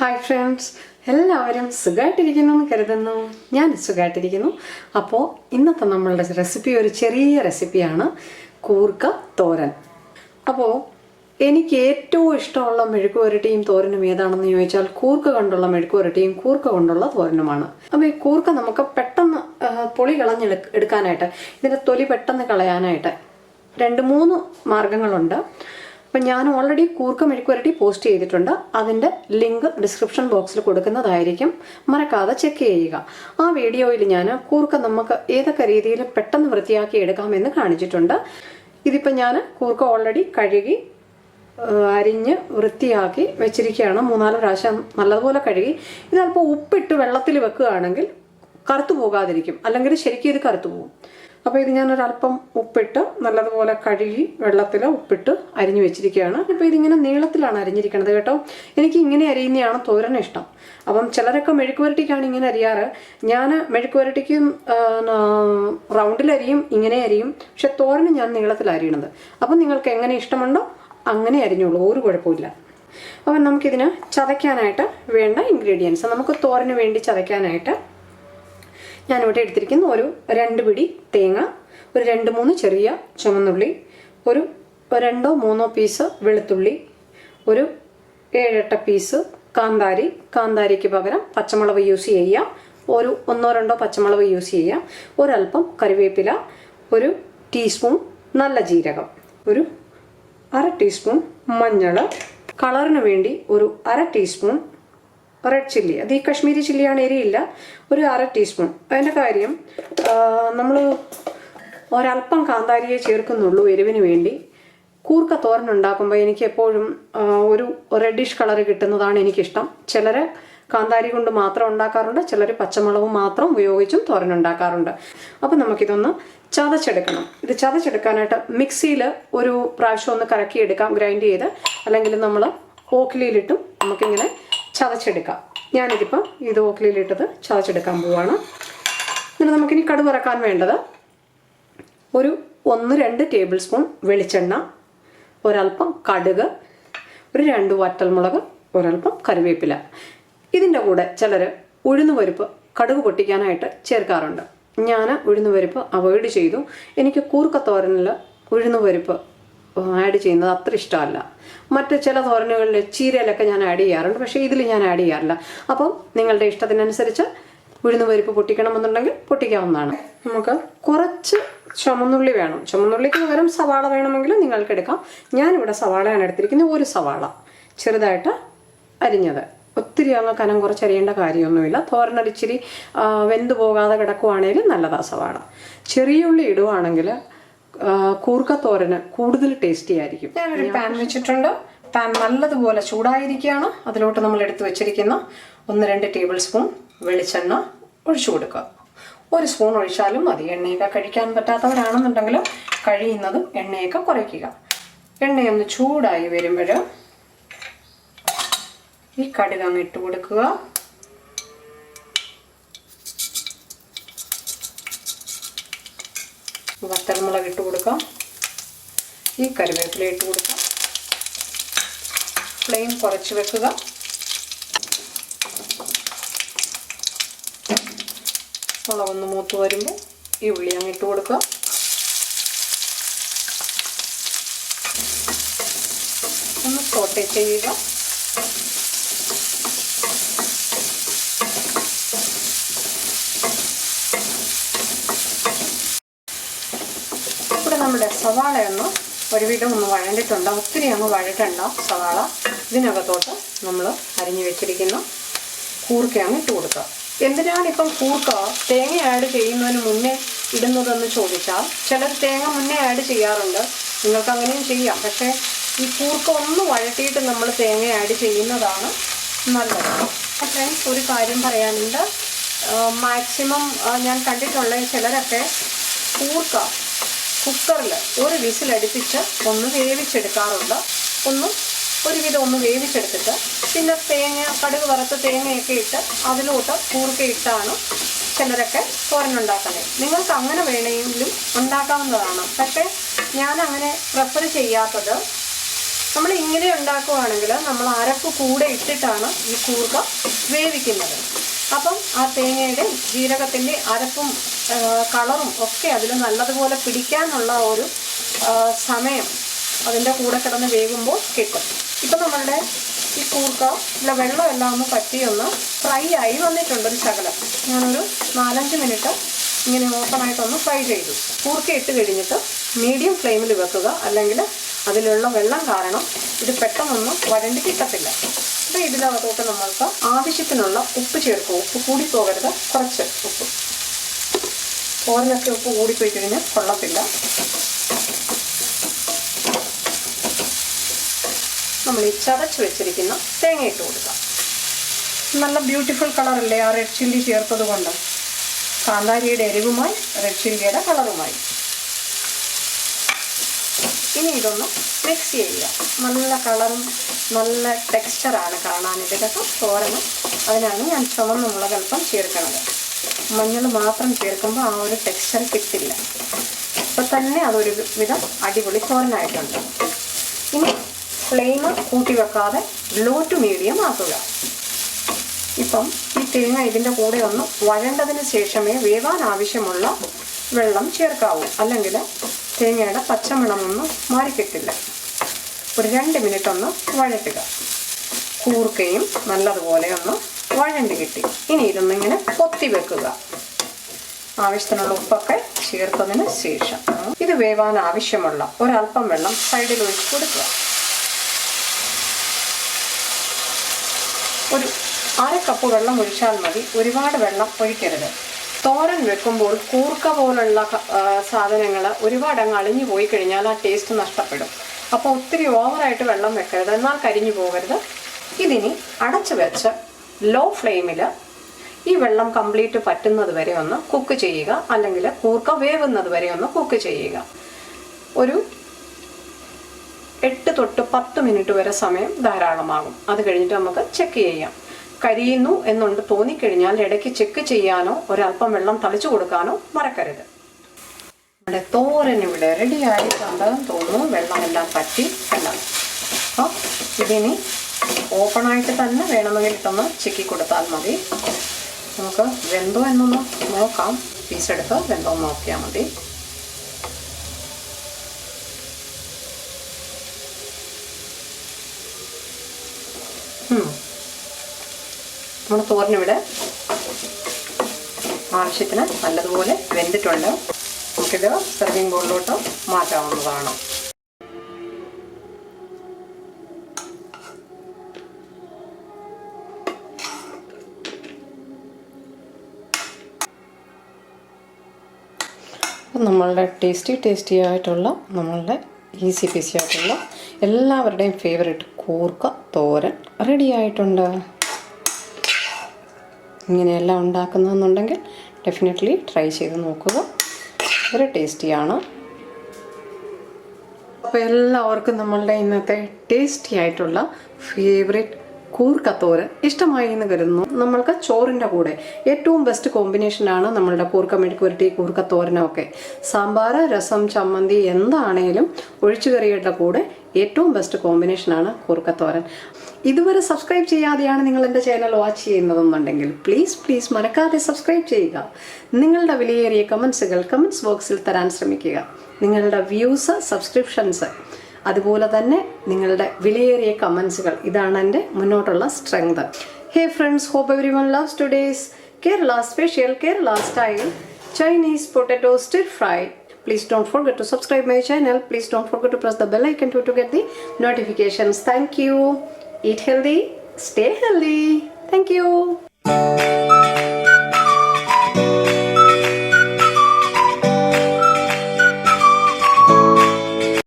Hi friends, എല്ലാവരും സുഖമായിട്ടിരിക്കുന്നെന്ന് കരുതുന്നു. ഞാൻ സുഖമായിട്ടിരിക്കുന്നു. അപ്പോൾ ഇന്നത്തെ നമ്മളുടെ റെസിപ്പി ഒരു ചെറിയ റെസിപ്പിയാണ് കൂർക്ക തോരൻ. അപ്പോൾ എനിക്ക് ഏറ്റവും ഇഷ്ടമുള്ള മെഴുക്കുവരട്ടിയും തോരനും ഏതാണെന്ന് ചോദിച്ചാൽ കൂർക്ക കൊണ്ടുള്ള മെഴുക്കുവരട്ടിയും കൂർക്ക കൊണ്ടുള്ള തോരനുമാണ്. അപ്പോൾ ഈ കൂർക്ക നമുക്ക് പെട്ടെന്ന് പൊളി കളഞ്ഞെടുക്കാനായിട്ട്, ഇതിൻ്റെ തൊലി പെട്ടെന്ന് കളയാനായിട്ട് 2-3 മാർഗങ്ങളുണ്ട്. അപ്പം ഞാൻ ഓൾറെഡി കൂർക്ക മെഴുക്കുവരട്ടി പോസ്റ്റ് ചെയ്തിട്ടുണ്ട്. അതിൻ്റെ ലിങ്ക് ഡിസ്ക്രിപ്ഷൻ ബോക്സിൽ കൊടുക്കുന്നതായിരിക്കും, മറക്കാതെ ചെക്ക് ചെയ്യുക. ആ വീഡിയോയിൽ ഞാൻ കൂർക്ക നമുക്ക് ഏതൊക്കെ രീതിയിൽ പെട്ടെന്ന് വൃത്തിയാക്കി എടുക്കാമെന്ന് കാണിച്ചിട്ടുണ്ട്. ഇതിപ്പോൾ ഞാൻ കൂർക്ക ഓൾറെഡി കഴുകി അരിഞ്ഞ് വൃത്തിയാക്കി വെച്ചിരിക്കുകയാണ്. 3-4 പ്രാവശ്യം നല്ലതുപോലെ കഴുകി. ഇതല്പം ഉപ്പിട്ട് വെള്ളത്തിൽ വെക്കുകയാണെങ്കിൽ കറുത്തു പോകാതിരിക്കും, അല്ലെങ്കിൽ ശരിക്കും ഇത് കറുത്തു പോകും. അപ്പോൾ ഇത് ഞാനൊരല്പം ഉപ്പിട്ട് നല്ലതുപോലെ കഴുകി വെള്ളത്തിൽ ഉപ്പിട്ട് അരിഞ്ഞു വെച്ചിരിക്കുകയാണ്. ഇപ്പോൾ ഇതിങ്ങനെ നീളത്തിലാണ് അരിഞ്ഞിരിക്കുന്നത് കേട്ടോ. എനിക്ക് ഇങ്ങനെ അരിയുന്നതാണ് തോരൻ ഇഷ്ടം. അപ്പം ചിലരൊക്കെ മെഴുക്കുവരട്ടിക്കാണ് ഇങ്ങനെ അരിയാറ്. ഞാൻ മെഴുക്കുവരട്ടിക്കും റൗണ്ടിലരിയും, ഇങ്ങനെ അരിയും. പക്ഷെ തോരന് ഞാൻ നീളത്തിൽ അരിയണത്. അപ്പം നിങ്ങൾക്ക് എങ്ങനെ ഇഷ്ടമുണ്ടോ അങ്ങനെ അരിഞ്ഞോളൂ, ഒരു കുഴപ്പമില്ല. അപ്പം നമുക്കിതിന് ചതയ്ക്കാനായിട്ട് വേണ്ട ഇൻഗ്രീഡിയൻസ്, നമുക്ക് തോരന് വേണ്ടി ചതയ്ക്കാനായിട്ട് ഞാനിവിടെ എടുത്തിരിക്കുന്നു ഒരു 2 പിടി തേങ്ങ, ഒരു 2-3 ചെറിയ ചുമന്നുള്ളി, ഒരു 2-3 പീസ് വെളുത്തുള്ളി, ഒരു 7-8 പീസ് കാന്താരി, കാന്താരിക്ക് പകരം പച്ചമുളക് യൂസ് ചെയ്യാം, ഒരു 1-2 പച്ചമുളക് യൂസ് ചെയ്യാം, ഒരല്പം കറിവേപ്പില, ഒരു ടീസ്പൂൺ നല്ല ജീരകം, ഒരു 1/2 ടീസ്പൂൺ മഞ്ഞൾ, കളറിന് വേണ്ടി ഒരു 1/2 ടീസ്പൂൺ റെഡ് ചില്ലി. അത് ഈ കശ്മീരി ചില്ലിയാണ്, എരിയില്ല, ഒരു 1/2 ടീസ്പൂൺ. അതിൻ്റെ കാര്യം നമ്മൾ ഒരല്പം കാന്താരിയെ ചേർക്കുന്നുള്ളൂ എരിവിന് വേണ്ടി. കൂർക്ക തോരൻ ഉണ്ടാക്കുമ്പോൾ എനിക്ക് എപ്പോഴും ഒരു റെഡിഷ് കളർ കിട്ടുന്നതാണ് എനിക്കിഷ്ടം. ചിലർ കാന്താരി കൊണ്ട് മാത്രം ഉണ്ടാക്കാറുണ്ട്, ചിലർ പച്ചമുളക് മാത്രം ഉപയോഗിച്ചും തോരൻ ഉണ്ടാക്കാറുണ്ട്. അപ്പം നമുക്കിതൊന്ന് ചതച്ചെടുക്കണം. ഇത് ചതച്ചെടുക്കാനായിട്ട് മിക്സിയിൽ ഒരു പ്രാവശ്യം ഒന്ന് കറക്കിയെടുക്കാം, ഗ്രൈൻഡ് ചെയ്ത്, അല്ലെങ്കിൽ നമ്മൾ ഓക്കിലിയിലിട്ടും നമുക്കിങ്ങനെ ചതച്ചെടുക്കാം. ഞാനിതിപ്പോൾ ഇത് ഓക്കിലിയിലിട്ടത് ചതച്ചെടുക്കാൻ പോവാണ്. എന്നിട്ട് നമുക്കിനി കടുക് വറക്കാൻ വേണ്ടത് ഒരു 1-2 ടേബിൾ സ്പൂൺ വെളിച്ചെണ്ണ, ഒരൽപ്പം കടുക്, ഒരു 2 വറ്റൽമുളക്, ഒരൽപ്പം കറിവേപ്പില. ഇതിൻ്റെ കൂടെ ചിലർ ഉഴുന്നുപരിപ്പ് കടുക് പൊട്ടിക്കാനായിട്ട് ചേർക്കാറുണ്ട്. ഞാൻ ഉഴുന്നുപരിപ്പ് അവോയ്ഡ് ചെയ്തു. എനിക്ക് കൂർക്ക തോരനിൽ ഉഴുന്നുപരിപ്പ് ആഡ് ചെയ്യുന്നത് അത്ര ഇഷ്ടമല്ല. മറ്റ് ചില തോരനുകളിൽ ചീരയിലൊക്കെ ഞാൻ ആഡ് ചെയ്യാറുണ്ട്, പക്ഷേ ഇതിൽ ഞാൻ ആഡ് ചെയ്യാറില്ല. അപ്പം നിങ്ങളുടെ ഇഷ്ടത്തിനനുസരിച്ച് ഉഴുന്നുപരിപ്പ് പൊട്ടിക്കണമെന്നുണ്ടെങ്കിൽ പൊട്ടിക്കാവുന്നതാണ്. നമുക്ക് കുറച്ച് ചുമന്നുള്ളി വേണം. ചുമന്നുള്ളിക്ക് പകരം സവാള വേണമെങ്കിൽ നിങ്ങൾക്ക് എടുക്കാം. ഞാനിവിടെ സവാളയാണ് എടുത്തിരിക്കുന്നത്, ഒരു സവാള ചെറുതായിട്ട് അരിഞ്ഞത്. ഒത്തിരി അങ്ങ് കനം കുറച്ചരിയേണ്ട കാര്യമൊന്നുമില്ല. തോരനൊരിച്ചിരി വെന്ത് പോകാതെ കിടക്കുവാണെങ്കിൽ നല്ലതാണ് സവാള. ചെറിയ ഉള്ളി ഇടുവാണെങ്കിൽ കൂർക്ക തോരന് കൂടുതൽ ടേസ്റ്റി ആയിരിക്കും. ഞാനൊരു പാൻ വെച്ചിട്ടുണ്ട്. പാൻ നല്ലതുപോലെ ചൂടായിരിക്കുകയാണ്. അതിലോട്ട് നമ്മൾ എടുത്തു വെച്ചിരിക്കുന്ന 1-2 ടേബിൾ സ്പൂൺ വെളിച്ചെണ്ണ ഒഴിച്ചു കൊടുക്കുക. 1 സ്പൂൺ ഒഴിച്ചാലും മതി. എണ്ണയൊക്കെ കഴിക്കാൻ പറ്റാത്തവരാണെന്നുണ്ടെങ്കിൽ കഴിയുന്നതും എണ്ണയൊക്കെ കുറയ്ക്കുക. എണ്ണയൊന്ന് ചൂടായി വരുമ്പോൾ ഈ കടുക് അങ്ങ് ഇട്ട് കൊടുക്കുക. വറ്റൽമുളക് ഇട്ട് കൊടുക്കാം. ഈ കറിവേപ്പില ഇട്ട് കൊടുക്കാം. ഫ്ലെയിം കുറച്ച് വെക്കുക. മുളകൊന്ന് മൂത്ത് വരുമ്പോൾ ഈ ഉള്ളി അങ്ങ് ഇട്ട് കൊടുക്കുക. ഒന്ന് സോട്ടേ ചെയ്യുക. നമ്മുടെ സവാളയൊന്ന് ഒരുവിധം ഒന്ന് വഴണ്ടിട്ടുണ്ട്. ഒത്തിരി അങ്ങ് വഴറ്റണ്ട സവാള. ഇതിനകത്തോട്ട് നമ്മൾ അരിഞ്ഞു വെച്ചിരിക്കുന്ന കൂർക്ക അങ്ങ് ഇട്ട് കൊടുക്കുക. എന്തിനാണിപ്പം കൂർക്ക തേങ്ങ ആഡ് ചെയ്യുന്നതിന് മുന്നേ ഇടുന്നതെന്ന് ചോദിച്ചാൽ, ചിലർ തേങ്ങ മുന്നേ ആഡ് ചെയ്യാറുണ്ട്, നിങ്ങൾക്ക് അങ്ങനെയും ചെയ്യാം. പക്ഷേ ഈ കൂർക്ക ഒന്ന് വഴറ്റിയിട്ട് നമ്മൾ തേങ്ങ ആഡ് ചെയ്യുന്നതാണ് നല്ലത്. പക്ഷേ ഒരു കാര്യം പറയാനുണ്ട്, മാക്സിമം ഞാൻ കണ്ടിട്ടുള്ള ചിലരൊക്കെ കൂർക്ക കുക്കറിൽ ഒരു വിസിലടുപ്പിച്ച് ഒന്ന് വേവിച്ചെടുക്കാറുണ്ട്. ഒരുവിധം ഒന്ന് വേവിച്ചെടുത്തിട്ട് പിന്നെ കടുക് വറുത്ത് തേങ്ങയൊക്കെ ഇട്ട് അതിലോട്ട് കൂർക്ക ഇട്ടാണ് ചിലരൊക്കെ തോരനുണ്ടാക്കുന്നത്. നിങ്ങൾക്ക് അങ്ങനെ വേണമെങ്കിലും ഉണ്ടാക്കാവുന്നതാണ്. പക്ഷേ ഞാൻ അങ്ങനെ പ്രിഫർ ചെയ്യാത്തത് നമ്മൾ ഇങ്ങനെ ഉണ്ടാക്കുകയാണെങ്കിൽ നമ്മൾ അരപ്പ് കൂടെ ഇട്ടിട്ടാണ് ഈ കൂർക്ക വേവിക്കുന്നത്. അപ്പം ആ തേങ്ങയുടെ ജീരകത്തിൻ്റെ അരപ്പും കളറും ഒക്കെ അതിൽ നല്ലതുപോലെ പിടിക്കാനുള്ള ഒരു സമയം അതിൻ്റെ കൂടെ കിടന്ന് വേകുമ്പോൾ കിട്ടും. ഇപ്പം നമ്മളുടെ ഈ കൂർക്ക ഇതിലെ വെള്ളമെല്ലാം ഒന്ന് പറ്റിയൊന്ന് ഫ്രൈ ആയി വന്നിട്ടുണ്ട് ഒരു ശകലം. ഞാനൊരു 4-5 മിനിറ്റ് ഇങ്ങനെ ഓപ്പണായിട്ടൊന്ന് ഫ്രൈ ചെയ്തു. കൂർക്ക ഇട്ട് കഴിഞ്ഞിട്ട് മീഡിയം ഫ്ലെയിമിൽ വെക്കുക, അല്ലെങ്കിൽ അതിലുള്ള വെള്ളം കാരണം ഇത് പെട്ടെന്നൊന്നും വരണ്ടി കിട്ടത്തില്ല. അപ്പോൾ ഇതിനകത്തോട്ട് നമ്മൾക്ക് ആവശ്യത്തിനുള്ള ഉപ്പ് ചേർക്കുക. ഉപ്പ് കൂടിപ്പോകരുത്, കുറച്ച് ഉപ്പ്. തോരനൊക്കെ ഉപ്പ് കൂടിപ്പോയി കഴിഞ്ഞാൽ കൊള്ളത്തില്ല. നമ്മൾ ഈ ചതച്ച് വെച്ചിരിക്കുന്ന തേങ്ങ ഇട്ട് കൊടുക്കാം. നല്ല ബ്യൂട്ടിഫുൾ കളറല്ലേ ആ റെഡ് ചില്ലി ചേർത്തത് കൊണ്ട്. കാന്താരിയുടെ എരിവുമായി റെഡ് ചില്ലിയുടെ കളറുമായി. ഇനി ഇതൊന്ന് മിക്സ് ചെയ്യുക. നല്ല കളറും നല്ല ടെക്സ്ചറാണ് കാണാൻ ഇതിലൊക്കെ തോരന്. അതിനാണ് ഞാൻ ചുവന്ന മുളക് അല്പം ചേർക്കുന്നത്. മഞ്ഞൾ മാത്രം ചേർക്കുമ്പോൾ ആ ഒരു ടെക്സ്ചർ കിട്ടില്ല. അപ്പോൾ തന്നെ അതൊരു വിധം അടിപൊളി തോരനായിട്ടുണ്ട്. ഇനി ഫ്ലെയിം കൂട്ടി വെക്കാതെ ലോ ടു മീഡിയം ആക്കുക. ഇപ്പം ഈ തേങ്ങ ഇതിൻ്റെ കൂടെ ഒന്ന് വഴണ്ടതിന് ശേഷമേ വേവാൻ ആവശ്യമുള്ള വെള്ളം ചേർക്കാവൂ, അല്ലെങ്കിൽ തേങ്ങയുടെ പച്ചമണമൊന്നും മാറിക്കിട്ടില്ല. ഒരു 2 മിനിറ്റ് ഒന്ന് വഴറ്റുക. കൂർക്കയും നല്ലതുപോലെ ഒന്ന് വഴണ്ട് കിട്ടി. ഇനി ഇതൊന്നിങ്ങനെ പൊത്തി വെക്കുക. ആവശ്യത്തിനുള്ള ഉപ്പൊക്കെ ചേർത്തതിന് ശേഷം ഇത് വേവാൻ ആവശ്യമുള്ള ഒരല്പം വെള്ളം സൈഡിൽ ഒഴിച്ച് കൊടുക്കുക. ഒരു 1/2 കപ്പ് വെള്ളം ഒഴിച്ചാൽ മതി, ഒരുപാട് വെള്ളം ഒഴിക്കരുത്. തോരൻ വെക്കുമ്പോൾ കൂർക്ക പോലുള്ള സാധനങ്ങൾ ഒരുപാട് അങ്ങ് അളിഞ്ഞു പോയി കഴിഞ്ഞാൽ ആ ടേസ്റ്റ് നഷ്ടപ്പെടും. അപ്പോൾ ഒത്തിരി ഓവറായിട്ട് വെള്ളം വെക്കരുത്, എന്നാൽ കരിഞ്ഞു പോകരുത്. ഇതിനി അടച്ചു വെച്ച് ലോ ഫ്ലെയിമിൽ ഈ വെള്ളം കംപ്ലീറ്റ് പറ്റുന്നത് വരെ ഒന്ന് കുക്ക് ചെയ്യുക, അല്ലെങ്കിൽ കൂർക്ക വേവുന്നത് വരെ ഒന്ന് കുക്ക് ചെയ്യുക. ഒരു 8 തൊട്ട് 10 മിനിറ്റ് വരെ സമയം ധാരാളമാകും. അത് കഴിഞ്ഞിട്ട് നമുക്ക് ചെക്ക് ചെയ്യാം. കരിയുന്നു എന്നുണ്ട് തോന്നിക്കഴിഞ്ഞാൽ ഇടയ്ക്ക് ചെക്ക് ചെയ്യാനോ ഒരല്പം വെള്ളം തളിച്ചു കൊടുക്കാനോ മറക്കരുത്. നമ്മുടെ തോരൻ ഇവിടെ റെഡി ആയിട്ടുണ്ടെന്ന് തോന്നുന്നു. വെള്ളമെല്ലാം പറ്റി എല്ലാം. അപ്പോൾ ഇതിനി ഓപ്പണായിട്ട് തന്നെ വേണമെങ്കിൽ ഇട്ടൊന്ന് ചെക്കി കൊടുത്താൽ മതി. നമുക്ക് വെന്തോ എന്നൊന്ന് നോക്കാം. പീസെടുത്ത് വെന്തോ നോക്കിയാൽ മതി. നമ്മുടെ തോരനിവിടെ ആവശ്യത്തിന് നല്ലതുപോലെ വെന്തിട്ടുണ്ട്. നമുക്കിത് സെർവിങ് ബോളിലോട്ട് മാറ്റാവുന്നതാണ്. അപ്പം നമ്മളുടെ ടേസ്റ്റി ആയിട്ടുള്ള, നമ്മളുടെ ഈസി പീസി ആയിട്ടുള്ള എല്ലാവരുടെയും ഫേവറേറ്റ് കൂർക്ക തോരൻ റെഡി ആയിട്ടുണ്ട്. ഇങ്ങനെയെല്ലാം ഉണ്ടാക്കുന്നതെന്നുണ്ടെങ്കിൽ ഡെഫിനറ്റ്ലി ട്രൈ ചെയ്ത് നോക്കുക. വളരെ ടേസ്റ്റിയാണ്. അപ്പോൾ എല്ലാവർക്കും നമ്മളുടെ ഇന്നത്തെ ടേസ്റ്റി ആയിട്ടുള്ള ഫേവറേറ്റ് കൂർക്ക തോരൻ ഇഷ്ടമായി എന്ന് കരുതുന്നു. നമ്മൾക്ക് ചോറിൻ്റെ കൂടെ ഏറ്റവും ബെസ്റ്റ് കോമ്പിനേഷനാണ് നമ്മളുടെ കൂർക്ക മെഴുക്കുവരട്ടി, കൂർക്ക തോരനൊക്കെ. സാമ്പാർ, രസം, ചമ്മന്തി എന്താണേലും ഒഴിച്ചുകറിയുടെ കൂടെ ഏറ്റവും ബെസ്റ്റ് കോമ്പിനേഷനാണ് കൂർക്ക തോരൻ. ഇതുവരെ സബ്സ്ക്രൈബ് ചെയ്യാതെയാണ് നിങ്ങൾ എൻ്റെ ചാനൽ വാച്ച് ചെയ്യുന്നതെന്നുണ്ടെങ്കിൽ പ്ലീസ് മറക്കാതെ സബ്സ്ക്രൈബ് ചെയ്യുക. നിങ്ങളുടെ വിലയേറിയ കമൻസുകൾ കമൻസ് ബോക്സിൽ തരാൻ ശ്രമിക്കുക. നിങ്ങളുടെ വ്യൂസ്, സബ്സ്ക്രിപ്ഷൻസ്, അതുപോലെ തന്നെ നിങ്ങളുടെ വിലയേറിയ കമൻസുകൾ, ഇതാണ് എൻ്റെ മുന്നോട്ടുള്ള strength. Hey friends, hope everyone loves today's Kerala special, Kerala style Chinese potato stir fry. Please don't forget to subscribe my channel. Please don't forget to press the bell icon to get the notifications. Thank you. Eat healthy, stay healthy. Thank you.